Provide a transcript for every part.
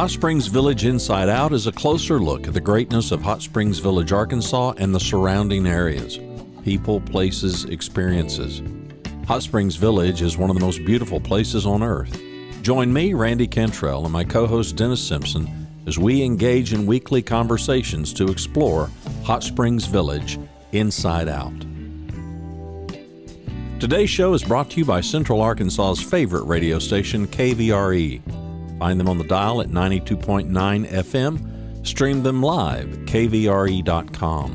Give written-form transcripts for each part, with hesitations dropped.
Hot Springs Village Inside Out is a closer look at the greatness of Hot Springs Village, Arkansas and the surrounding areas. People, places, experiences. Hot Springs Village is one of the most beautiful places on earth. Join me, Randy Cantrell, and my co-host Dennis Simpson as we engage in weekly conversations to explore Hot Springs Village Inside Out. Today's show is brought to you by Central Arkansas's favorite radio station, KVRE. Find them on the dial at 92.9 FM. Stream them live at kvre.com.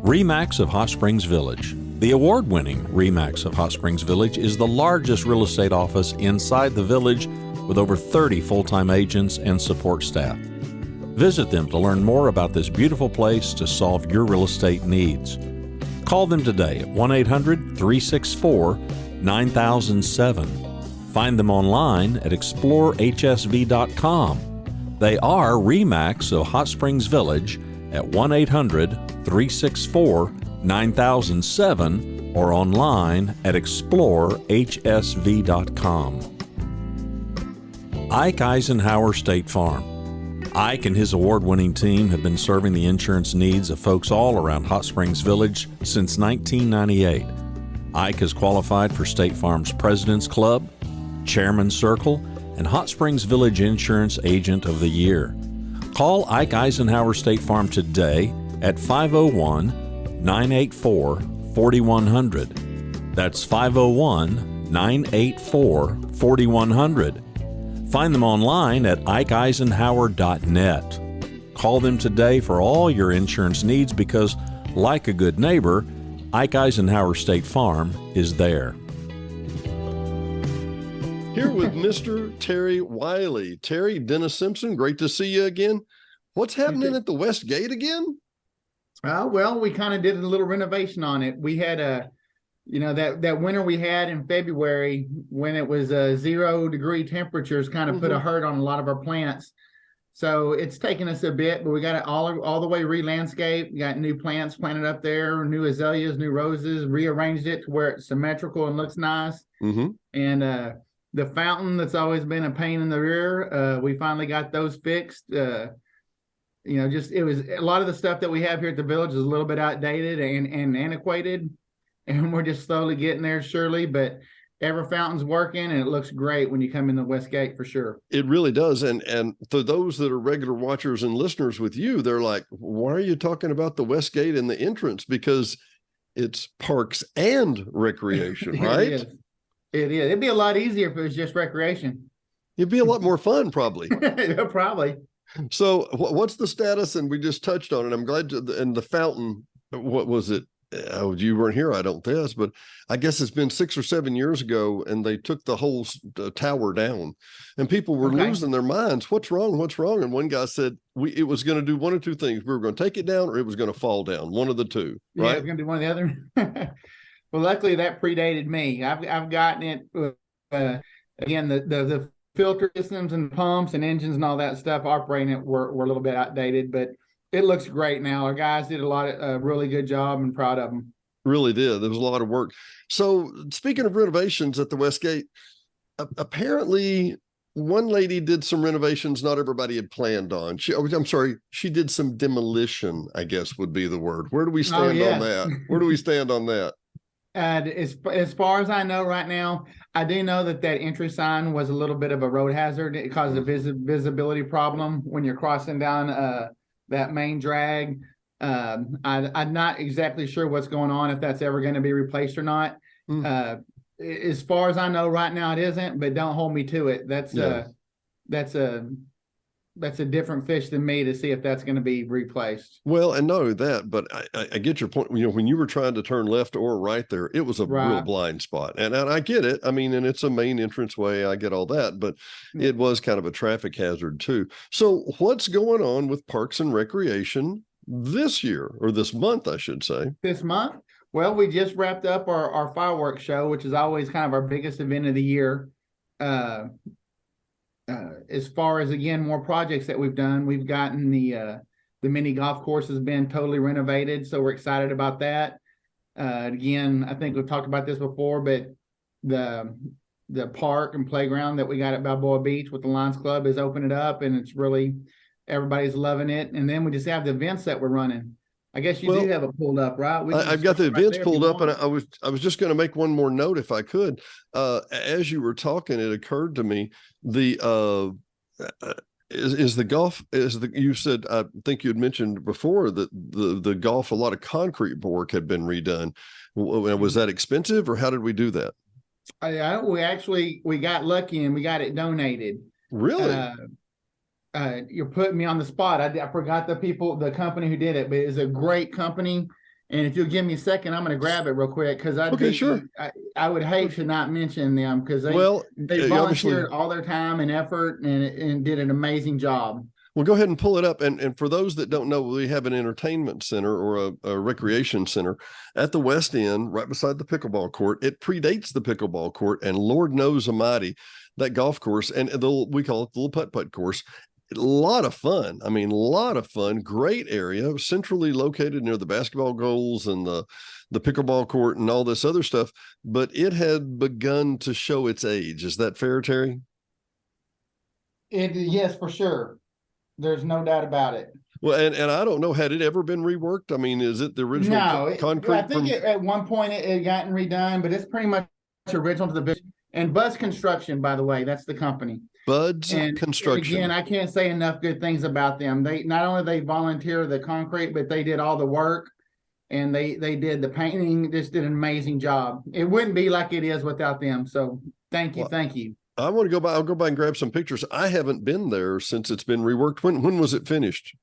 RE/MAX of Hot Springs Village. The award-winning RE/MAX of Hot Springs Village is the largest real estate office inside the village with over 30 full-time agents and support staff. Visit them to learn more about this beautiful place to solve your real estate needs. Call them today at 1-800-364-9007. Find them online at explorehsv.com. They are RE/MAX of Hot Springs Village at 1-800-364-9007 or online at explorehsv.com. Ike Eisenhower State Farm. Ike and his award-winning team have been serving the insurance needs of folks all around Hot Springs Village since 1998. Ike has qualified for State Farm's President's Club, Chairman's Circle, and Hot Springs Village Insurance Agent of the Year. Call Ike Eisenhower State Farm today at 501-984-4100. That's 501-984-4100. Find them online at ikeeisenhower.net. Call them today for all your insurance needs because, like a good neighbor, Ike Eisenhower State Farm is there. Here with Mr. Terry Wiley. Terry, Dennis Simpson, great to see you again. What's happening at the West Gate again? Well, we kind of did a little renovation on it. We had that winter we had in February when it was 0-degree temperatures kind of put a hurt on a lot of our plants. So it's taken us a bit, but we got it all the way re-landscaped. We got new plants planted up there, new azaleas, new roses, rearranged it to where it's symmetrical and looks nice. And the fountain that's always been a pain in the rear, we finally got those fixed. It was a lot of the stuff that we have here at the village is a little bit outdated and antiquated. And we're just slowly getting there, surely, but every fountain's working, and it looks great when you come in the West Gate for sure. It really does. And for those that are regular watchers and listeners with you, they're like, why are you talking about the West Gate and the entrance? Because it's parks and recreation, right? It is. It'd be a lot easier if it was just recreation. It'd be a lot more fun, probably. Probably. So what's the status? And we just touched on it. I'm glad and the fountain, what was it? You weren't here, I don't guess, but I guess it's been 6 or 7 years ago, and they took the whole tower down, and people were losing their minds. What's wrong? What's wrong? And one guy said it was going to do one or two things. We were going to take it down, or it was going to fall down. One of the two, right? Yeah, it was going to do one or the other. Well, luckily that predated me. I've gotten it. Again, the filter systems and pumps and engines and all that stuff operating it were a little bit outdated, but it looks great now. Our guys did a really good job, and proud of them. Really did. There was a lot of work. So speaking of renovations at the West Gate, apparently one lady did some renovations not everybody had planned on. She did some demolition, I guess would be the word. Where do we stand on that? Where do we stand on that? As far as I know right now, I do know that entry sign was a little bit of a road hazard. It caused a visibility problem when you're crossing down that main drag. I'm not exactly sure what's going on, if that's ever going to be replaced or not. As far as I know right now, it isn't, but don't hold me to it. That's a different fish than me to see if that's going to be replaced. Well, and not only that, but I get your point. When you were trying to turn left or right there, it was a real blind spot. And I get it. I mean, and it's a main entranceway. I get all that, but it was kind of a traffic hazard too. So what's going on with Parks and Recreation this year, or this month, I should say? This month? Well, we just wrapped up our fireworks show, which is always kind of our biggest event of the year. As far as, again, more projects that we've done, we've gotten the mini golf course has been totally renovated, so we're excited about that. Again, I think we've talked about this before, but the park and playground that we got at Balboa Beach with the Lions Club is opening up, and it's really, everybody's loving it. And then we just have the events that we're running. I guess you do have it pulled up, right? I've got the events pulled up, and I was just going to make one more note if I could. As you were talking, it occurred to me is the golf, you said, I think you had mentioned before that the golf, a lot of concrete work had been redone. Was that expensive, or how did we do that? We got lucky and we got it donated. Really? You're putting me on the spot. I forgot the company who did it, but it's a great company. And if you'll give me a second, I'm going to grab it real quick, because sure. I would hate to not mention them, because they volunteered all their time and effort and did an amazing job. Well, go ahead and pull it up. And for those that don't know, we have an entertainment center, or a recreation center at the West End, right beside the pickleball court. It predates the pickleball court, and Lord knows almighty, that golf course, and we call it the little putt-putt course. A lot of fun. I mean, a lot of fun. Great area, centrally located near the basketball goals and the pickleball court and all this other stuff. But it had begun to show its age. Is that fair, Terry? Yes, for sure. There's no doubt about it. Well, and I don't know, had it ever been reworked? I mean, is it the original concrete? I think at one point it had gotten redone, but it's pretty much original to the business. And Buzz Construction, by the way, that's the company. Bud's Construction. Again, I can't say enough good things about them. They not only they volunteer the concrete, but they did all the work, and they did the painting. Just did an amazing job. It wouldn't be like it is without them. So thank you. I want to go by. I'll go by and grab some pictures. I haven't been there since it's been reworked. When was it finished?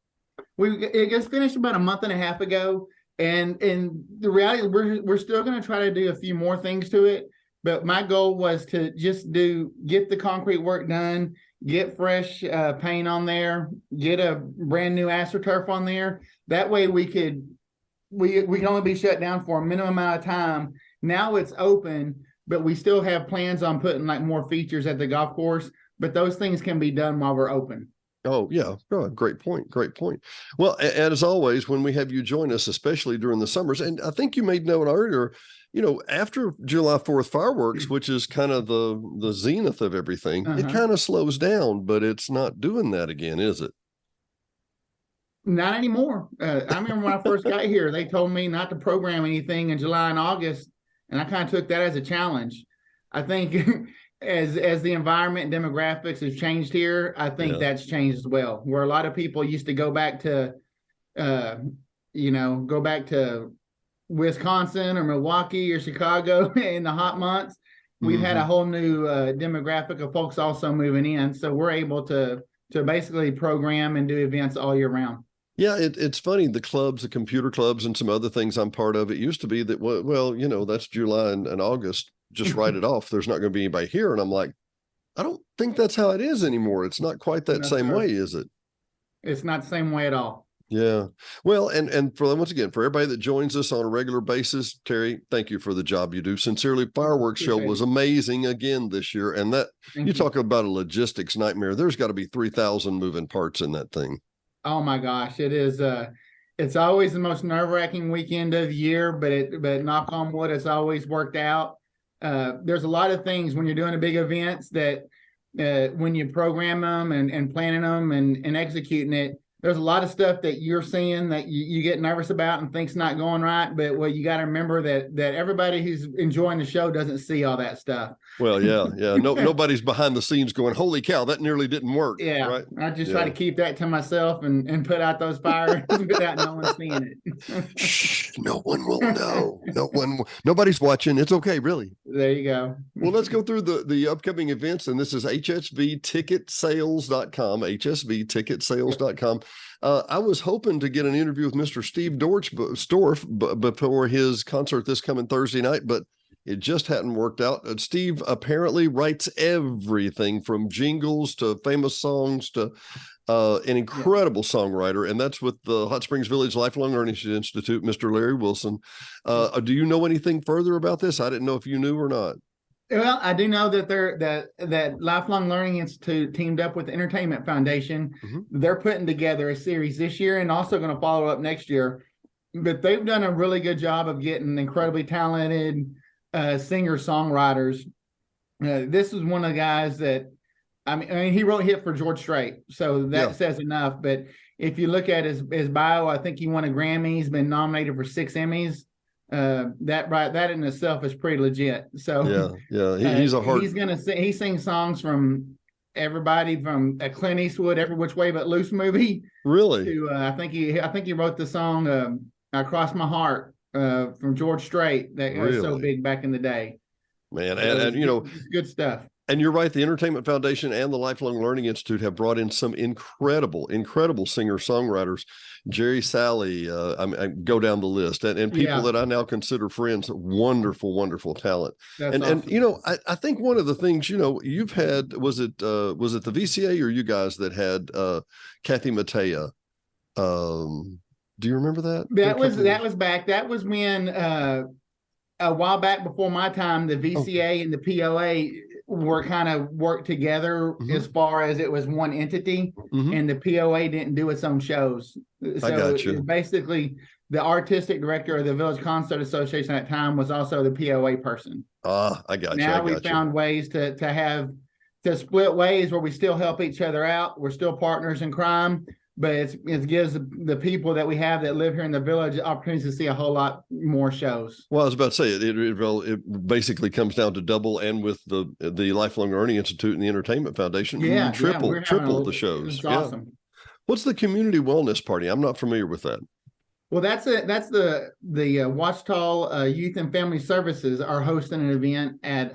It gets finished about a month and a half ago, and the reality is we're still going to try to do a few more things to it. But my goal was to just get the concrete work done, get fresh paint on there, get a brand new AstroTurf on there. That way we can only be shut down for a minimum amount of time. Now it's open, but we still have plans on putting like more features at the golf course. But those things can be done while we're open. Oh, yeah. Oh, great point. Great point. Well, and as always, when we have you join us, especially during the summers, and I think you made note earlier, after July 4th fireworks, which is kind of the zenith of everything, it kind of slows down, but it's not doing that again, is it? Not anymore. I remember when I first got here, they told me not to program anything in July and August, and I kind of took that as a challenge. I think as the environment and demographics has changed here, I think that's changed as well. Where a lot of people used to go back to Wisconsin or Milwaukee or Chicago in the hot months. We've had a whole new demographic of folks also moving in, so we're able to basically program and do events all year round. Yeah, it's funny. The clubs, the computer clubs, and some other things I'm part of. It used to be that that's July and August. Just write it off. There's not going to be anybody here, and I'm like, I don't think that's how it is anymore. It's not quite that same way, is it? It's not the same way at all. Yeah. Well, and for everybody that joins us on a regular basis, Terry, thank you for the job you do. Sincerely, fireworks show was amazing again this year. And that you talk about a logistics nightmare. There's got to be 3,000 moving parts in that thing. Oh my gosh. It is. It's always the most nerve-wracking weekend of the year, but knock on wood, it's always worked out. There's a lot of things when you're doing a big events that when you program them and planning them and executing it, there's a lot of stuff that you're seeing that you get nervous about and think's not going right. But you got to remember that everybody who's enjoying the show doesn't see all that stuff. Well, yeah. Nobody's behind the scenes going, holy cow, that nearly didn't work. Yeah. Right? I just try to keep that to myself and put out those fires without no one seeing it. Shh, no one will know. Nobody's watching. It's okay, really. There you go. Well, let's go through the upcoming events. And this is hsvticketsales.com, hsvticketsales.com. I was hoping to get an interview with Mr. Steve Storff before his concert this coming Thursday night, but it just hadn't worked out. Steve apparently writes everything from jingles to famous songs to an incredible songwriter, and that's with the Hot Springs Village Lifelong Learning Institute, Mr. Larry Wilson. Do you know anything further about this? I didn't know if you knew or not. Well, I do know that that Lifelong Learning Institute teamed up with the Entertainment Foundation. They're putting together a series this year and also going to follow up next year but they've done a really good job of getting incredibly talented singer-songwriters. This is one of the guys that, I mean, he wrote hit for George Strait, so that says enough. But if you look at his bio, I think he won a Grammy. He's been nominated for 6 Emmys. That in itself is pretty legit. So he's a hard. He's gonna sing. He sings songs from everybody from a Clint Eastwood "Every Which Way But Loose" movie. Really? To I think he wrote the song "Across My Heart" from George Strait that was so big back in the day. Man, and you know, it's good stuff. And you're right. The Entertainment Foundation and the Lifelong Learning Institute have brought in some incredible singer-songwriters. Jerry Salley, I go down the list, and people that I now consider friends. Wonderful, wonderful talent. That's awesome. And you know, I think one of the things, you know, you've had, was it the VCA or you guys that had Kathy Mattea? Do you remember that? That was back. That was when a while back before my time, the VCA and the POA were kind of worked together as far as it was one entity, and the POA didn't do its own shows. So I got you. Basically, the artistic director of the Village Concert Association at that time was also the POA person. I got you. Now we found ways to split ways where we still help each other out. We're still partners in crime, but it gives the people that we have that live here in the village opportunities to see a whole lot more shows. Well, I was about to say it basically comes down to double, and with the Lifelong Learning Institute and the Entertainment Foundation, triple the shows. It's awesome. What's the community wellness party? I'm not familiar with that. Well, that's the Ouachita Youth and Family Services are hosting an event at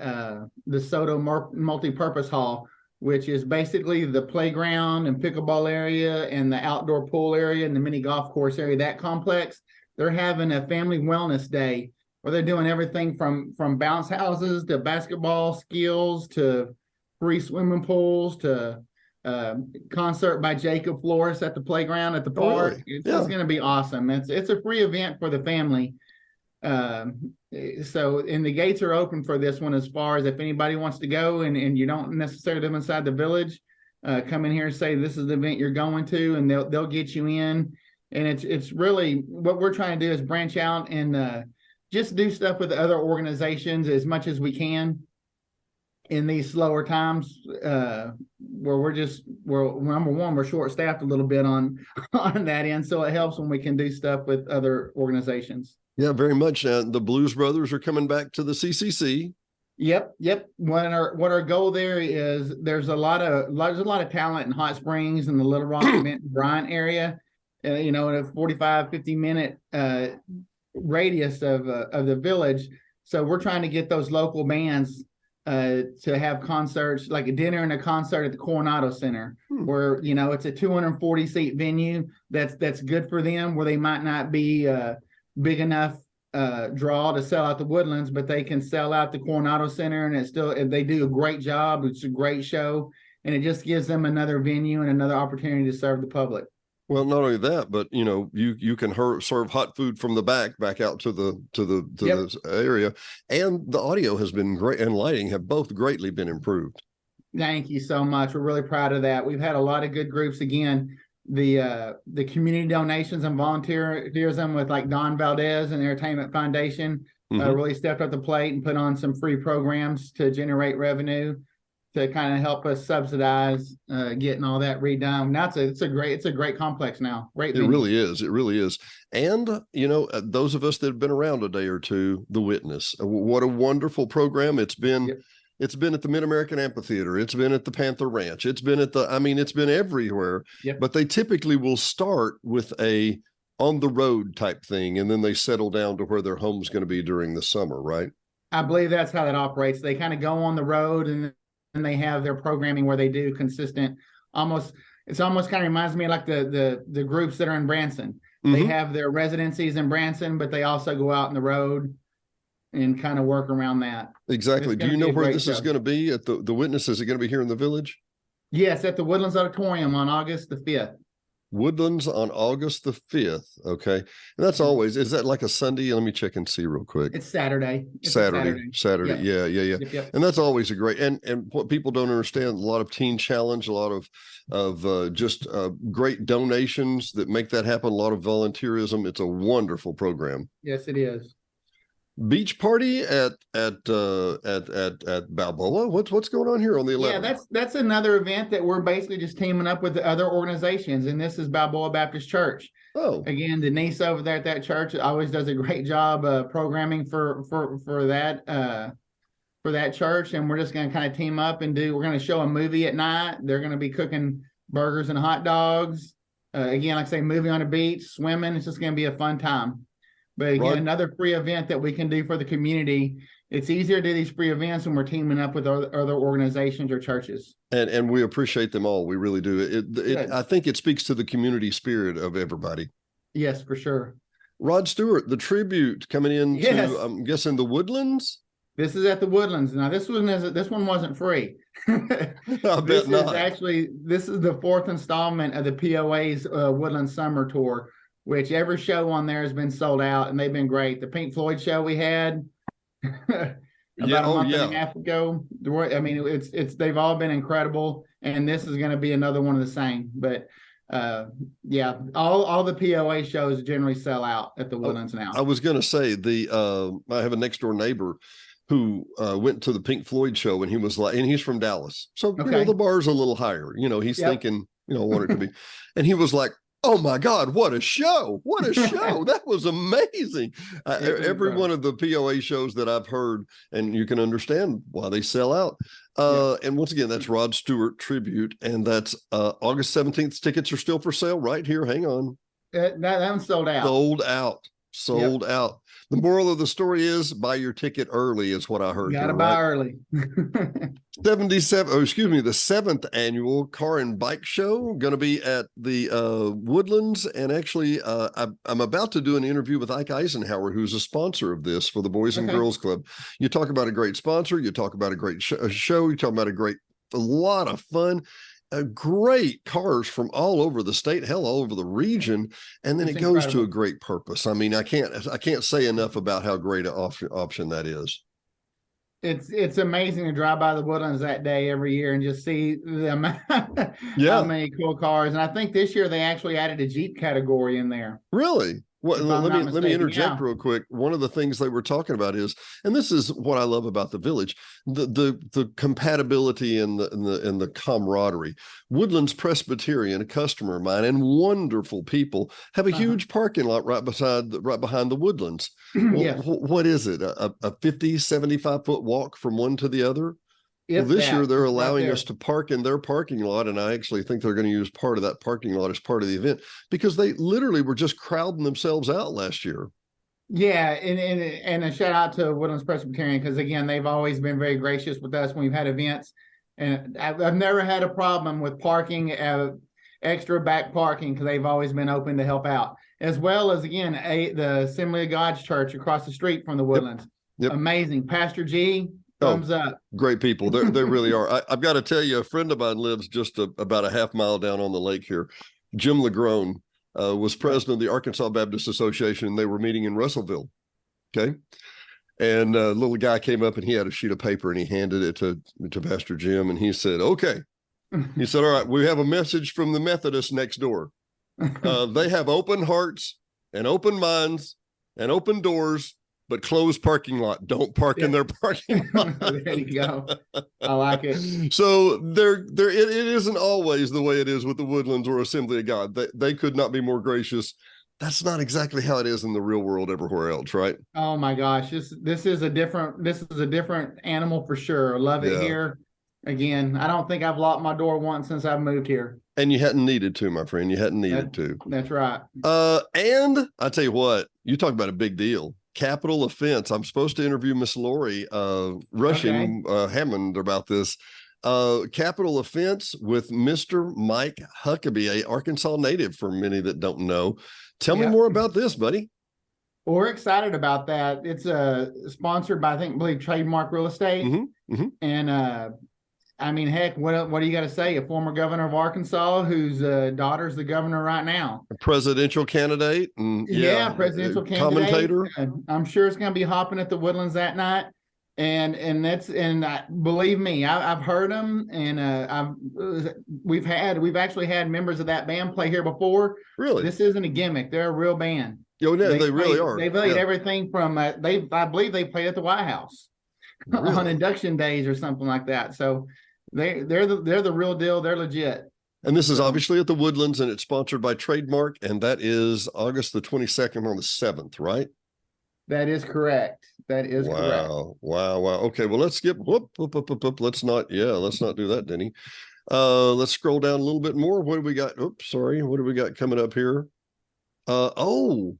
the Soto Multipurpose Hall, which is basically the playground and pickleball area and the outdoor pool area and the mini golf course area, that complex. They're having a family wellness day where they're doing everything from bounce houses to basketball skills to free swimming pools to concert by Jacob Flores at the playground at the park. Really? It's going to be awesome. It's a free event for the family. So the gates are open for this one, as far as if anybody wants to go and you don't necessarily live inside the village, come in here and say this is the event you're going to, and they'll get you in. And it's really what we're trying to do is branch out and just do stuff with other organizations as much as we can in these slower times, where we're number one, we're short staffed a little bit on that end, so it helps when we can do stuff with other organizations. Yeah, very much. The Blues Brothers are coming back to the CCC. Yep. What our goal there is, there's a lot of talent in Hot Springs and the Little Rock Benton Bryant area, in a 50 minute radius of the village. So we're trying to get those local bands to have concerts, like a dinner and a concert at the Coronado Center, where it's a 240 seat venue that's good for them, where they might not be big enough draw to sell out the Woodlands, but they can sell out the Coronado Center, and they do a great job. It's a great show, and it just gives them another venue and another opportunity to serve the public. Well, not only that, but you can serve hot food from the back out to the area, and the audio has been great, and lighting have both greatly been improved. Thank you so much. We're really proud of that. We've had a lot of good groups. Again, the community donations and volunteerism with like Don Valdez and the Entertainment Foundation really stepped up the plate and put on some free programs to generate revenue to kind of help us subsidize getting all that redone. Now it's a great complex now. Great venue. It really is. And those of us that have been around a day or two, The Witness, what a wonderful program it's been. Yep. It's been at the Mid-American Amphitheater. It's been at the Panther Ranch. It's been it's been everywhere. Yep. But they typically will start with a on the road type thing, and then they settle down to where their home's going to be during the summer, right? I believe that's how that operates. They kind of go on the road, and they have their programming where they do consistent. It almost kind of reminds me of like the groups that are in Branson. They have their residencies in Branson, but they also go out on the road and kind of work around that. Exactly. Do you know where this is going to be at the Witness? Is it going to be here in the village? Yes, at the Woodlands Auditorium on August the 5th. Woodlands on August the 5th. Okay. And that's always, is that like a Sunday? Let me check and see real quick. It's Saturday. Saturday. Yep. Yeah. Yep. And that's always a great, and what people don't understand, a lot of teen challenge, a lot of just great donations that make that happen. A lot of volunteerism. It's a wonderful program. Yes, it is. Beach party at Balboa. What's going on here on the 11th? Yeah, that's another event that we're basically just teaming up with the other organizations, and this is Balboa Baptist Church. Oh, again, Denise over there at that church always does a great job programming for that church, and we're just going to kind of team up and we're going to show a movie at night. They're going to be cooking burgers and hot dogs. Again, like I say, movie on the beach, swimming. It's just going to be a fun time. But again, another free event that we can do for the community. It's easier to do these free events when we're teaming up with other organizations or churches. And we appreciate them all. We really do. I think it speaks to the community spirit of everybody. Yes, for sure. Rod Stewart, the tribute coming in to, I'm guessing, the Woodlands. This is at the Woodlands. Now, this one wasn't free. I bet not. This is the 4th installment of the POA's Woodland Summer Tour, which every show on there has been sold out, and they've been great. The Pink Floyd show we had about a month and a half ago. I mean, they've all been incredible, and this is going to be another one of the same. But all the POA shows generally sell out at the Woodlands now. I was going to say I have a next door neighbor who went to the Pink Floyd show, and he was like, and he's from Dallas, so the bar's a little higher. He's thinking, I want it to be, and he was like, oh my God, what a show. What a show. That was amazing. Every one of the POA shows that I've heard, and you can understand why they sell out. And once again, that's Rod Stewart tribute. And that's August 17th. Tickets are still for sale right here. Hang on. That one's sold out. Sold out. The moral of the story is buy your ticket early is what I heard. You gotta buy early. The 7th annual Car and Bike Show, going to be at the Woodlands. And actually, I'm about to do an interview with Ike Eisenhower, who's a sponsor of this for the Boys and Girls Club. You talk about a great sponsor. You talk about a great show. You talk about a lot of fun. Great cars from all over the state, hell, all over the region, and then it goes to a great purpose. I mean, I can't say enough about how great an option that is. It's amazing to drive by the Woodlands that day every year and just see how many cool cars. And I think this year they actually added a Jeep category in there. Really? Well, let me interject real quick. One of the things they were talking about is, and this is what I love about the village, the compatibility and the camaraderie. Woodlands Presbyterian, a customer of mine, and wonderful people, have a huge parking lot right behind the Woodlands. Well, what is it? A 50, 75 foot walk from one to the other? Well, this year they're allowing us to park in their parking lot, and I actually think they're going to use part of that parking lot as part of the event, because they literally were just crowding themselves out last year. Yeah, and a shout out to Woodlands Presbyterian, because again, they've always been very gracious with us when we've had events, and I've never had a problem with parking, extra back parking, because they've always been open to help out, as well as again the Assembly of God's Church across the street from the Woodlands. Yep. Amazing, Pastor G. Thumbs up. Great people. They really are. I've got to tell you, a friend of mine lives just about a half mile down on the lake here. Jim Lagrone was president of the Arkansas Baptist Association, and they were meeting in Russellville. Okay. And a little guy came up, and he had a sheet of paper, and he handed it to Pastor Jim, and he said, okay. He said, all right, we have a message from the Methodists next door. They have open hearts and open minds and open doors, but closed parking lot. Don't park in their parking lot. There you go. I like it. So it isn't always the way it is with the Woodlands or Assembly of God. They could not be more gracious. That's not exactly how it is in the real world everywhere else, right? Oh my gosh. This is a different animal for sure. Love it here. Again, I don't think I've locked my door once since I've moved here. And you hadn't needed to, my friend. You hadn't needed to. That's right. And I tell you what, you talk about a big deal. Capital offense. I'm supposed to interview Miss Lori Rushing Hammond about this. Capital offense with Mr. Mike Huckabee, a Arkansas native for many that don't know. Tell me more about this, buddy. Well, we're excited about that. It's sponsored by, I believe Trademark Real Estate. And I mean, heck, what do you got to say? A former governor of Arkansas whose daughter's the governor right now. A presidential candidate, and presidential candidate. Commentator. I'm sure it's going to be hopping at the Woodlands that night. And believe me, I've heard them, and we've actually had members of that band play here before. Really, this isn't a gimmick; they're a real band. Oh, no, they really are. They played everything from I believe they played at the White House on induction days or something like that. So they're the real deal. They're legit. And this is obviously at the Woodlands, and it's sponsored by Trademark, and that is August the 22nd on the 7th, right? That is correct. That is correct. Wow. Okay, well, let's skip. Let's not do that, Denny. Let's scroll down a little bit more. What do we got? Oops, sorry. What do we got coming up here? The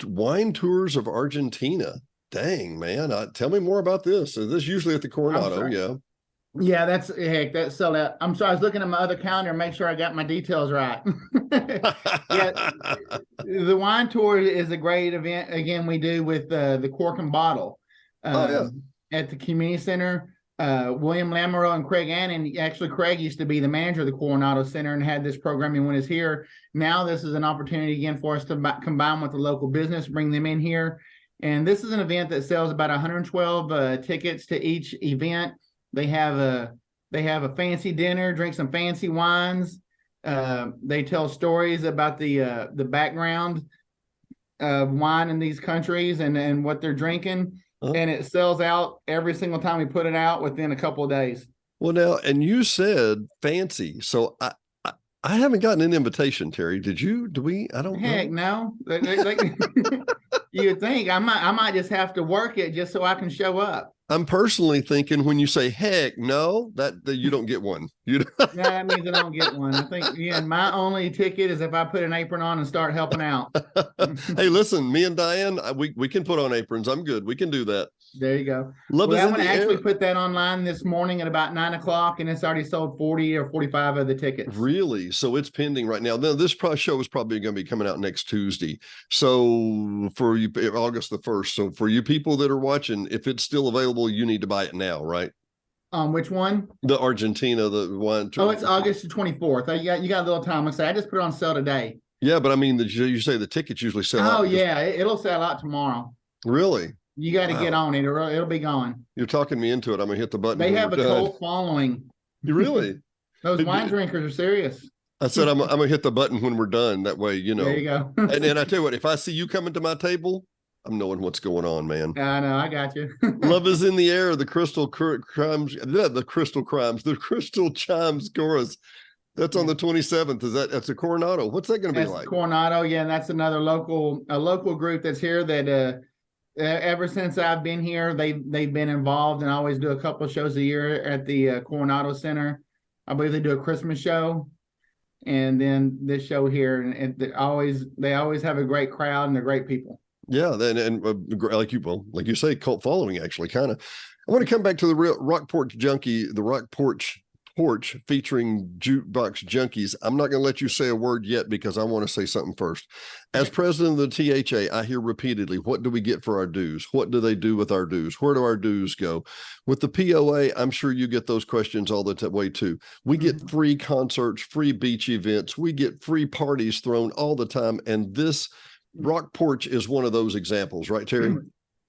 wine tours of Argentina. Dang, man. Tell me more about this. Is this usually at the Coronado? Yeah. Yeah, that's sold out. I'm sorry, I was looking at my other calendar and make sure I got my details right. Yeah, the wine tour is a great event. Again, we do with the Cork and Bottle at the community center. William Lamoureux and Craig Annan. Actually, Craig used to be the manager of the Coronado Center and had this programming when it's here. Now this is an opportunity again for us to combine with the local business, bring them in here. And this is an event that sells about 112 tickets to each event. They have a fancy dinner, drink some fancy wines. They tell stories about the background of wine in these countries and what they're drinking. And it sells out every single time we put it out within a couple of days. Well, now, and you said fancy, so I haven't gotten an invitation, Terry. Did you? Do we? I don't. Heck, no. You would think I might just have to work it just so I can show up. I'm personally thinking when you say heck no, that you don't get one. Yeah, that means I don't get one. I think my only ticket is if I put an apron on and start helping out. Hey, listen, me and Diane, we can put on aprons. I'm good. We can do that. There you go. I'm going to actually put that online this morning at about 9:00, and it's already sold 40 or 45 of the tickets. Really? So it's pending right now. Now, this show is probably going to be coming out next Tuesday. So for you, August the 1st. So for you people that are watching, if it's still available, you need to buy it now, right? Which one? The Argentina, the one. Oh, it's August the 24th. You got a little time. I just put it on sale today. Yeah, but I mean, you say the tickets usually sell out. Oh, yeah. It'll sell out tomorrow. Really? You got to get on it. It'll be gone. You're talking me into it. I'm going to hit the button. They have a cult following. You really? Those wine drinkers are serious. I said, I'm going to hit the button when we're done. That way, There you go. And then I tell you what, if I see you coming to my table, I'm knowing what's going on, man. I know. I got you. Love is in the air. The crystal chimes chorus. That's on the 27th. That's a Coronado. What's that going to be like? Coronado. Yeah. And that's another local group that's here that, ever since I've been here, they've been involved and always do a couple of shows a year at the Coronado Center. I believe they do a Christmas show, and then this show here, and they always have a great crowd and they're great people. Yeah, and like you say, cult following actually kind of. I want to come back to the real Rock Porch Junkie, the Rock Porch featuring Jukebox Junkies. I'm not going to let you say a word yet because I want to say something first. As president of the THA, I hear repeatedly, what do we get for our dues? What do they do with our dues? Where do our dues go? With the POA, I'm sure you get those questions all the way too. We get free concerts, free beach events. We get free parties thrown all the time. And this Rock Porch is one of those examples, right, Terry?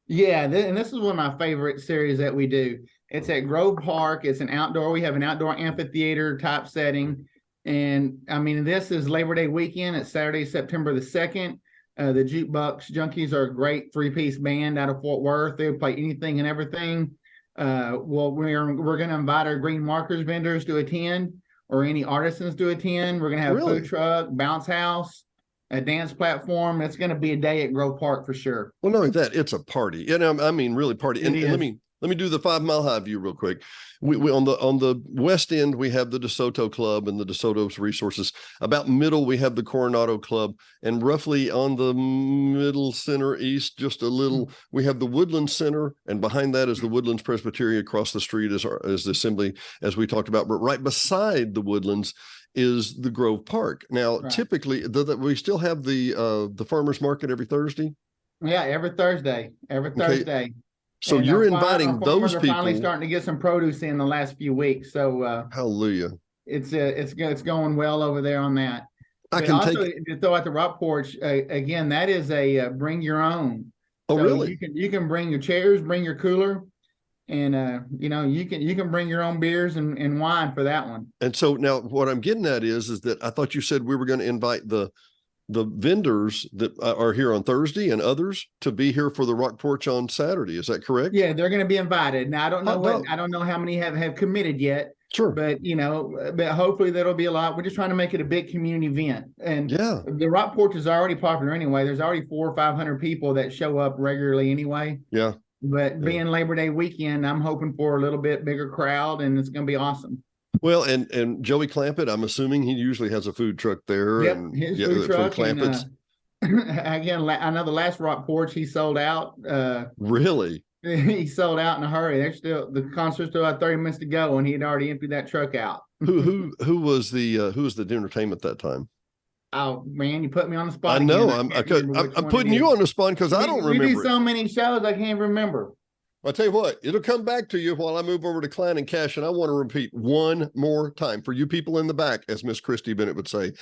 Yeah, and this is one of my favorite series that we do. It's at Grove Park. It's an outdoor. We have an outdoor amphitheater type setting. And I mean, this is Labor Day weekend. It's Saturday, September the 2nd. The Jukebox Junkies are a great 3-piece band out of Fort Worth. They play anything and everything. Well, we're going to invite our green markers vendors to attend, or any artisans to attend. We're going to have a food truck, bounce house, a dance platform. It's going to be a day at Grove Park for sure. Well, not only that, it's a party. I mean, really party. And let me do the 5 Mile High view real quick. We on the west end, we have the DeSoto Club and the DeSoto's resources. About middle, we have the Coronado Club, and roughly on the middle center east, just a little, we have the Woodlands Center, and behind that is the Woodlands Presbyterian. Across the street is the Assembly, as we talked about. But right beside the Woodlands is the Grove Park. Now, typically, we still have the farmers market every Thursday. Yeah, every Thursday. So And you're our inviting farmers those are finally people. starting to get some produce in the last few weeks. So Hallelujah. it's going well over there on that. I But can also take. to throw out the rock porch again, that is a bring your own. Oh, So really? you can bring your chairs, bring your cooler, and you can bring your own beers and wine for that one. And so now what I'm getting at is that I thought you said we were going to invite the vendors that are here on Thursday and others to be here for the rock porch on Saturday. Is that correct? Yeah, they're going to be invited. Now I don't know how many have committed yet. Sure. But but hopefully there'll be a lot. We're just trying to make it a big community event. And yeah, the rock porch is already popular anyway. There's already 400 or 500 people that show up regularly anyway. Yeah. But being Labor Day weekend, I'm hoping for a little bit bigger crowd, and it's going to be awesome. Well, and Joey Clampett, I'm assuming he usually has a food truck there. Yep, and his food truck. Clampett's. Again, I know the last rock porch he sold out. Really? He sold out in a hurry. The concert's still had 30 minutes to go, and he had already emptied that truck out. who was the entertainment that time? Oh man, you put me on the spot. I know. I'm putting you on the spot because I don't remember. We do so many shows, I can't remember. I'll tell you what, it'll come back to you while I move over to Klein and Cash. And I want to repeat one more time for you people in the back, as Miss Christy Bennett would say,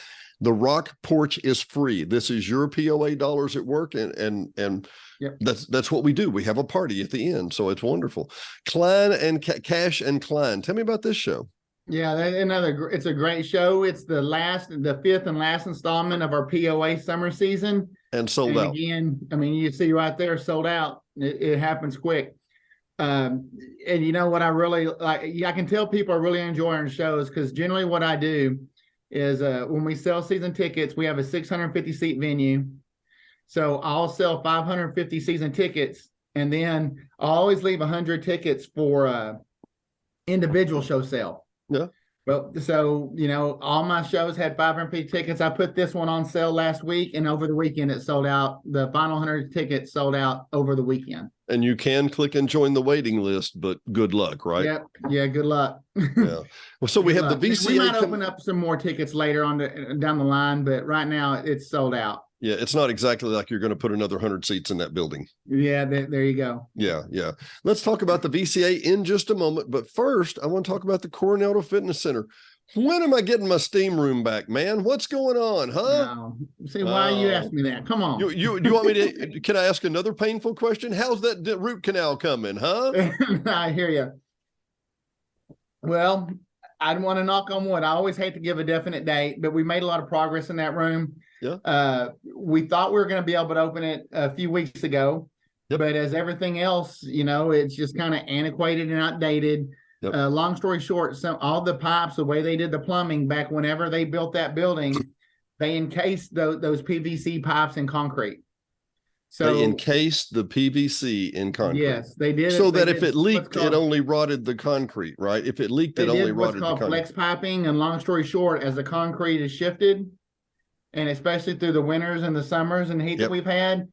the rock porch is free. This is your POA dollars at work. And yep. that's what we do. We have a party at the end. So it's wonderful. Klein and Cash and Klein. Tell me about this show. Yeah, it's a great show. It's the fifth and last installment of our POA summer season. And sold out. Again, I mean, you see right there, sold out. It happens quick. And you know what I really like? I can tell people are really enjoying shows because generally what I do is when we sell season tickets, we have a 650 seat venue. So I'll sell 550 season tickets, and then I always leave 100 tickets for individual show sale. Yeah. Well, so, all my shows had 550 tickets. I put this one on sale last week, and over the weekend it sold out. The final 100 tickets sold out over the weekend. And you can click and join the waiting list, but good luck, right? Yep. Yeah, good luck. Yeah. Well, so we have the VCA. We might open up some more tickets later on down the line, but right now it's sold out. Yeah, it's not exactly like you're going to put another 100 seats in that building. Yeah, there you go. Yeah. Let's talk about the VCA in just a moment. But first, I want to talk about the Coronado Fitness Center. When am I getting my steam room back, man? What's going on, huh? No. See, why you ask me that? Come on. You want me to, can I ask another painful question? How's that root canal coming, huh? I hear you. Well, I'd want to knock on wood. I always hate to give a definite date, but we made a lot of progress in that room. Yeah. We thought we were going to be able to open it a few weeks ago, Yep. but as everything else, it's just kind of antiquated and outdated. Yep. Long story short, all the pipes, the way they did the plumbing back whenever they built that building, they encased those PVC pipes in concrete. So they encased the PVC in concrete. Yes, they did. So that if it leaked, it only rotted the concrete, right? If it leaked, it only rotted the concrete. Flex piping, and long story short, as the concrete is shifted, and especially through the winters and the summers and heat that we've had,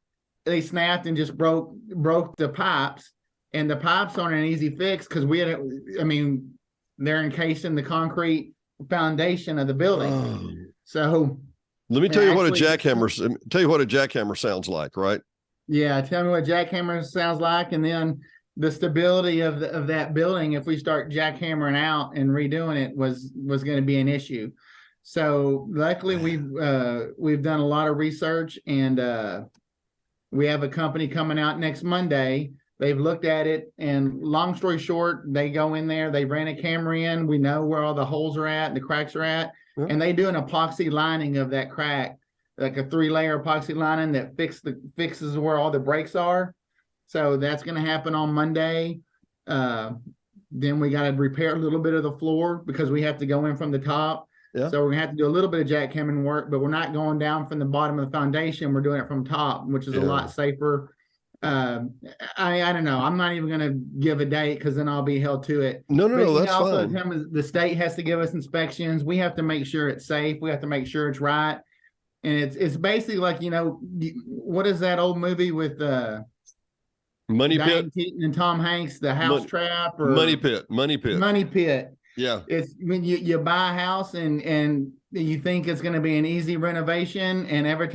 they snapped and just broke the pipes. And the pipes aren't an easy fix because they're encased in the concrete foundation of the building. Oh. So let me tell you what a jackhammer sounds like, right? Yeah, tell me what jackhammer sounds like, and then the stability of that building, if we start jackhammering out and redoing it, was going to be an issue. So luckily we've done a lot of research, and we have a company coming out next Monday. They've looked at it, and long story short, they go in there, they ran a camera in, we know where all the holes are at, the cracks are at, and they do an epoxy lining of that crack, like a 3-layer epoxy lining that fixes where all the breaks are. So that's going to happen on Monday. Then we got to repair a little bit of the floor because we have to go in from the top. Yeah. So we're going to have to do a little bit of jackhammering work, but we're not going down from the bottom of the foundation. We're doing it from top, which is a lot safer. I don't know. I'm not even going to give a date because then I'll be held to it. No, that's fine. The state has to give us inspections. We have to make sure it's safe. We have to make sure it's right. And it's basically like, what is that old movie with Money Diane Pit Keaton and Tom Hanks, The House Trap, or Money Pit. Yeah. It's when you buy a house and you think it's going to be an easy renovation, and every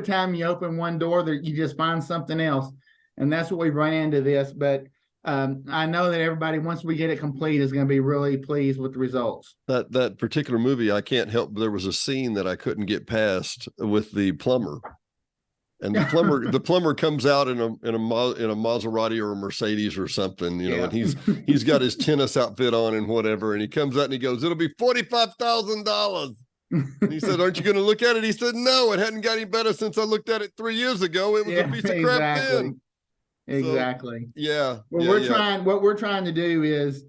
time you open one door, you just find something else. And that's what we run into this. But I know that everybody, once we get it complete, is going to be really pleased with the results. That particular movie, I can't help, there was a scene that I couldn't get past with the plumber. And the plumber comes out in a Maserati or a Mercedes or something, you know, and he's got his tennis outfit on and whatever, and he comes out and he goes, "It'll be $45,000." He said, "Aren't you going to look at it?" He said, "No, it hadn't got any better since I looked at it 3 years ago. It was a piece of crap then." Exactly. So, yeah. Well, what we're trying to do is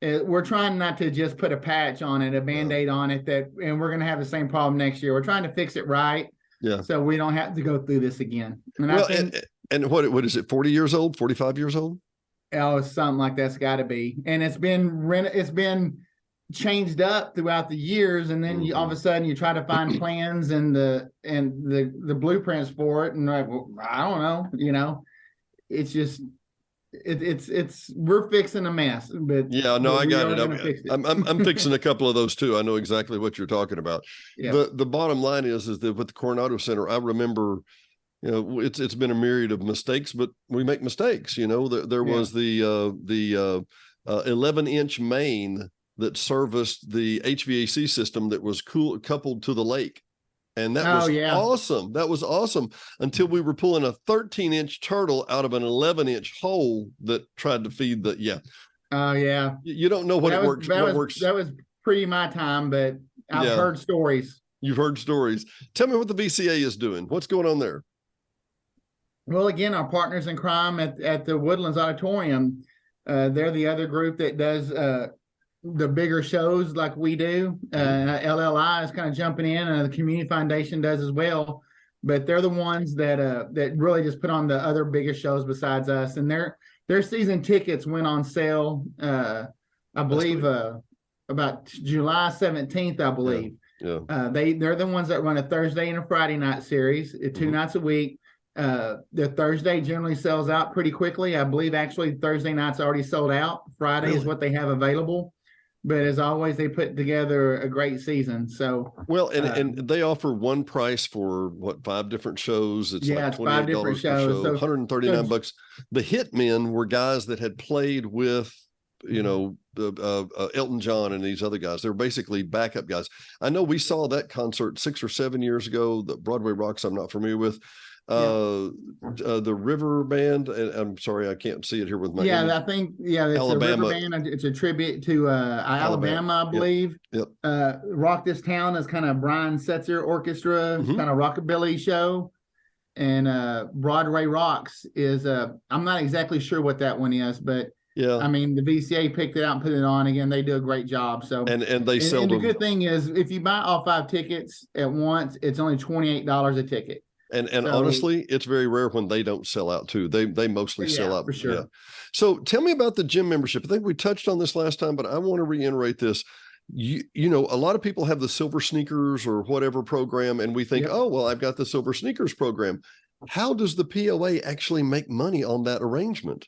we're trying not to just put a patch on it, a Band-Aid on it, and we're going to have the same problem next year. We're trying to fix it right. Yeah. So we don't have to go through this again. And well, and what is it? 40 years old, 45 years old? Oh, something like that's got to be. And it's been changed up throughout the years, and then all of a sudden you try to find plans and the blueprints for it, and like, well, I don't know, you know, it's just we're fixing a mess. But yeah, no, I got it. I'm fixing a couple of those too. I know exactly what you're talking about. Yeah. The bottom line is that with the Coronado Center, I remember, you know, it's been a myriad of mistakes, but we make mistakes. You know, there was the 11-inch main that serviced the HVAC system that was coupled to the lake. And that was awesome. That was awesome until we were pulling a 13-inch turtle out of an 11-inch hole that tried to feed the, Oh, yeah. You don't know what works. That was pre my time, but I've heard stories. You've heard stories. Tell me what the VCA is doing. What's going on there? Well, again, our partners in crime at the Woodlands Auditorium, they're the other group that does the bigger shows like we do. LLI is kind of jumping in, and the Community Foundation does as well. But they're the ones that really just put on the other biggest shows besides us. And their season tickets went on sale, I believe, about July 17th, I believe. Yeah. They're the ones that run a Thursday and a Friday night series, 2 nights a week. The Thursday generally sells out pretty quickly. I believe actually Thursday night's already sold out. Friday is what they have available. But as always, they put together a great season. So and they offer one price for 5 different shows. It's like $28 5 different shows, so $139. The hitmen were guys that had played with, you know, Elton John and these other guys. They're basically backup guys. I know we saw that concert 6 or 7 years ago. The Broadway Rocks, I'm not familiar with. The River Band, and I'm sorry I can't see it here with my I think it's Alabama. A River Band. It's a tribute to Alabama, I believe. Yep. Rock This Town is kind of Brian Setzer Orchestra, kind of rockabilly show, and Broadway Rocks is I'm not exactly sure what that one is, but I mean, the VCA picked it out and put it on again. They do a great job. So and they sell them. The good thing is if you buy all 5 tickets at once, it's only $28 a ticket. And honestly, it's very rare when they don't sell out too. They mostly sell out for sure. Yeah. So tell me about the gym membership. I think we touched on this last time, but I want to reiterate this. You know, a lot of people have the Silver Sneakers or whatever program, and we think, oh, well, I've got the Silver Sneakers program. How does the POA actually make money on that arrangement?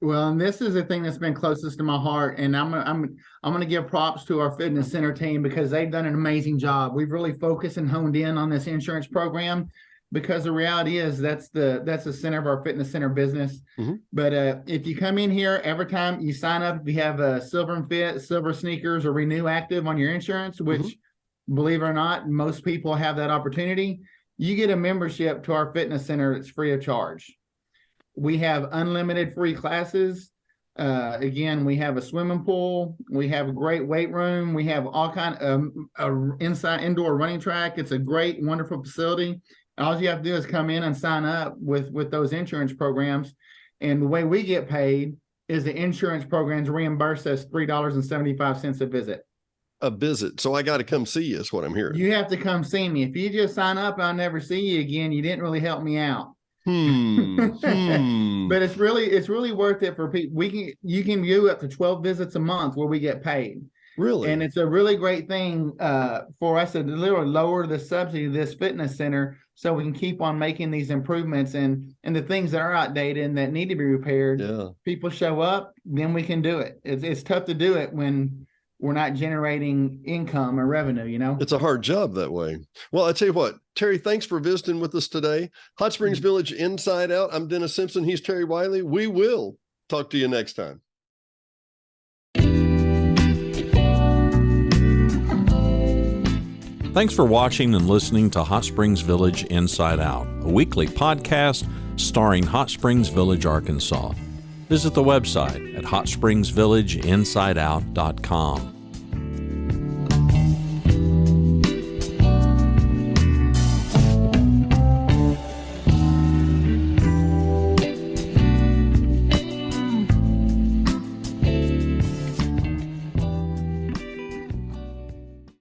Well, and this is the thing that's been closest to my heart, and I'm going to give props to our fitness center team because they've done an amazing job. We've really focused and honed in on this insurance program. Because the reality is that's the center of our fitness center business. But if you come in here, every time you sign up, if you have a Silver and Fit, Silver Sneakers, or Renew Active on your insurance, which believe it or not, most people have that opportunity, you get a membership to our fitness center that's free of charge. We have unlimited free classes. Again, we have a swimming pool. We have a great weight room. We have all kind of inside indoor running track. It's a great, wonderful facility. All you have to do is come in and sign up with those insurance programs. And the way we get paid is the insurance programs reimburse us $3.75 a visit. A visit. So I got to come see you is what I'm hearing. You have to come see me. If you just sign up, I'll never see you again. You didn't really help me out. But it's really worth it for people. You can do up to 12 visits a month where we get paid. Really? And it's a really great thing for us to literally lower the subsidy of this fitness center so we can keep on making these improvements and the things that are outdated and that need to be repaired. Yeah. People show up, then we can do it. It's tough to do it when we're not generating income or revenue, you know? It's a hard job that way. Well, I tell you what, Terry, thanks for visiting with us today. Hot Springs Village Inside Out. I'm Dennis Simpson. He's Terry Wiley. We will talk to you next time. Thanks for watching and listening to Hot Springs Village Inside Out, a weekly podcast starring Hot Springs Village, Arkansas. Visit the website at hotspringsvillageinsideout.com.